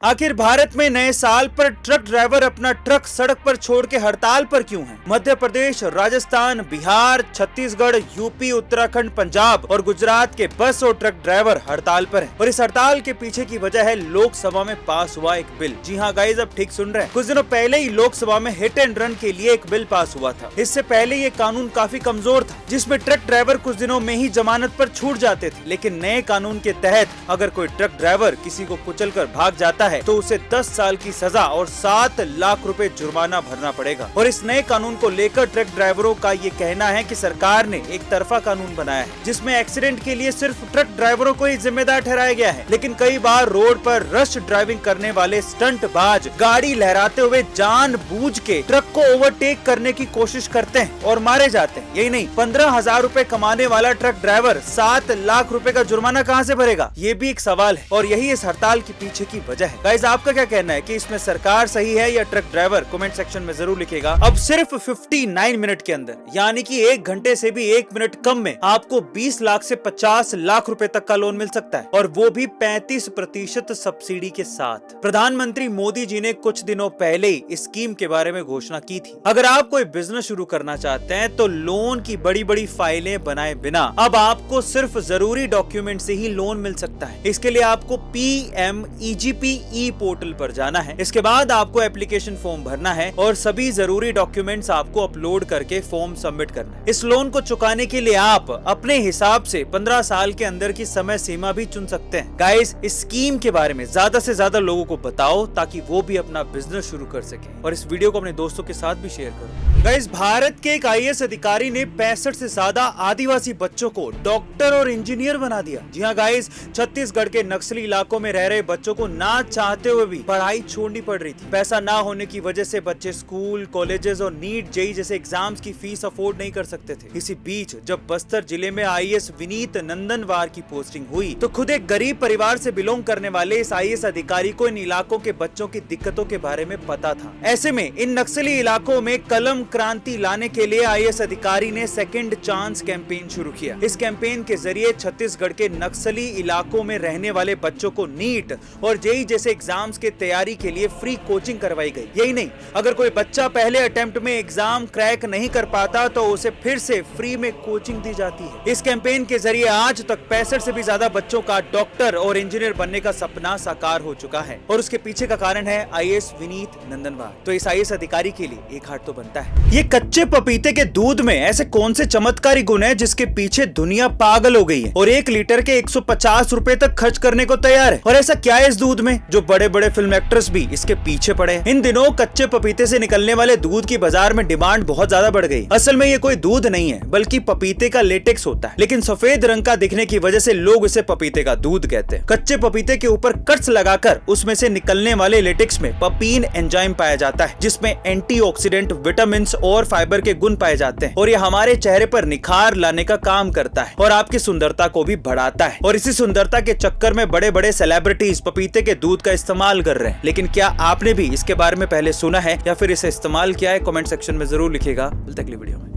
आखिर भारत में नए साल पर ट्रक ड्राइवर अपना ट्रक सड़क पर छोड़ के हड़ताल पर क्यों हैं? मध्य प्रदेश, राजस्थान, बिहार, छत्तीसगढ़, यूपी, उत्तराखंड, पंजाब और गुजरात के बस और ट्रक ड्राइवर हड़ताल पर हैं। और इस हड़ताल के पीछे की वजह है लोकसभा में पास हुआ एक बिल। जी हाँ गाइस, अब ठीक सुन रहे हैं। कुछ दिनों पहले ही लोकसभा में हिट एंड रन के लिए एक बिल पास हुआ था। इससे पहले ये कानून काफी कमजोर था, जिसमें ट्रक ड्राइवर कुछ दिनों में ही जमानत पर छूट जाते थे। लेकिन नए कानून के तहत अगर कोई ट्रक ड्राइवर किसी को कुचलकर भाग जाता है तो उसे 10 साल की सजा और 7 लाख रुपए जुर्माना भरना पड़ेगा। और इस नए कानून को लेकर ट्रक ड्राइवरों का ये कहना है कि सरकार ने एक तरफा कानून बनाया है, जिसमें एक्सीडेंट के लिए सिर्फ ट्रक ड्राइवरों को ही जिम्मेदार ठहराया गया है। लेकिन कई बार रोड पर रश ड्राइविंग करने वाले स्टंटबाज गाड़ी लहराते हुए जानबूझ के ट्रक को ओवरटेक करने की कोशिश करते हैं और मारे जाते हैं। यही नहीं, 15,000 रुपए कमाने वाला ट्रक ड्राइवर 7 लाख रुपए का जुर्माना कहां से भरेगा? ये भी एक सवाल है और यही इस हड़ताल के पीछे की वजह है। गाइस, आपका क्या कहना है कि इसमें सरकार सही है या ट्रक ड्राइवर? कमेंट सेक्शन में जरूर लिखिएगा। अब सिर्फ 59 मिनट के अंदर, यानी कि 1 घंटे से भी 1 मिनट कम में आपको 20 लाख से 50 लाख रुपए तक का लोन मिल सकता है, और वो भी 35% सब्सिडी के साथ। प्रधानमंत्री मोदी जी ने कुछ दिनों पहले इस स्कीम के बारे में घोषणा की थी। अगर आप कोई बिजनेस शुरू करना चाहते हैं तो लोन की बड़ी बड़ी फाइलें बनाए बिना अब आपको सिर्फ जरूरी डॉक्यूमेंट से ही लोन मिल सकता है। इसके लिए आपको PMEGP पोर्टल पर जाना है। इसके बाद आपको एप्लीकेशन फॉर्म भरना है और सभी जरूरी डॉक्यूमेंट्स आपको अपलोड करके फॉर्म सबमिट करना है। इस लोन को चुकाने के लिए आप अपने हिसाब से 15 साल के अंदर की समय सीमा भी चुन सकते हैं। गाइस, इस स्कीम के बारे में ज्यादा से ज्यादा लोगों को बताओ ताकि वो भी अपना बिजनेस शुरू कर सके, और इस वीडियो को अपने दोस्तों के साथ भी शेयर करो। गाइस, भारत के एक IAS अधिकारी ने 65 से ज्यादा आदिवासी बच्चों को डॉक्टर और इंजीनियर बना दिया। जी हाँ गाइस, छत्तीसगढ़ के नक्सली इलाकों में रह रहे बच्चों को ना चाहते हुए भी पढ़ाई छोड़नी पड़ रही थी। पैसा ना होने की वजह से बच्चे स्कूल, कॉलेजेस और नीट जेई जैसे एग्जाम्स की फीस अफोर्ड नहीं कर सकते थे। इसी बीच जब बस्तर जिले में IAS विनीत नंदनवार की पोस्टिंग हुई तो खुद एक गरीब परिवार से बिलोंग करने वाले इस IAS अधिकारी को इन इलाकों के बच्चों की दिक्कतों के बारे में पता था। ऐसे में इन नक्सली इलाकों में कलम क्रांति लाने के लिए IAS अधिकारी ने सेकंड चांस कैंपेन शुरू किया। इस कैंपेन के जरिए छत्तीसगढ़ के नक्सली इलाकों में रहने वाले बच्चों को नीट और जेई जैसे एग्जाम्स के तैयारी के लिए फ्री कोचिंग करवाई गई। यही नहीं, अगर कोई बच्चा पहले अटेम्प्ट में एग्जाम क्रैक नहीं कर पाता तो उसे फिर से फ्री में कोचिंग दी जाती है। इस कैंपेन के जरिए आज तक 65 से भी ज्यादा बच्चों का डॉक्टर और इंजीनियर बनने का सपना साकार हो चुका है, और उसके पीछे का कारण है IAS विनीत नंदनवार। तो इस IAS अधिकारी के लिए एक हाथ तो बनता है। ये कच्चे पपीते के दूध में ऐसे कौन से चमत्कारी गुण है जिसके पीछे दुनिया पागल हो गई है और 1 लीटर के 150 रुपए तक खर्च करने को तैयार है? और ऐसा क्या है इस दूध में जो बड़े बड़े फिल्म एक्टर्स भी इसके पीछे पड़े हैं? इन दिनों कच्चे पपीते से निकलने वाले दूध की बाजार में डिमांड बहुत ज्यादा बढ़ गई। असल में ये कोई दूध नहीं है बल्कि पपीते का लेटेक्स होता है, लेकिन सफेद रंग का दिखने की वजह से लोग इसे पपीते का दूध कहते हैं। कच्चे पपीते के ऊपर कट्स लगाकर उसमें से निकलने वाले लेटेक्स में पपीन एंजाइम पाया जाता है, जिसमें एंटीऑक्सीडेंट, विटामिन और फाइबर के गुण पाए जाते हैं, और ये हमारे चेहरे पर निखार लाने का काम करता है और आपकी सुंदरता को भी बढ़ाता है। और इसी सुंदरता के चक्कर में बड़े बड़े सेलिब्रिटीज पपीते के दूध का इस्तेमाल कर रहे हैं। लेकिन क्या आपने भी इसके बारे में पहले सुना है या फिर इसे इस्तेमाल किया है? कमेंट सेक्शन में जरूर लिखिएगा। मिलते हैं अगली वीडियो में।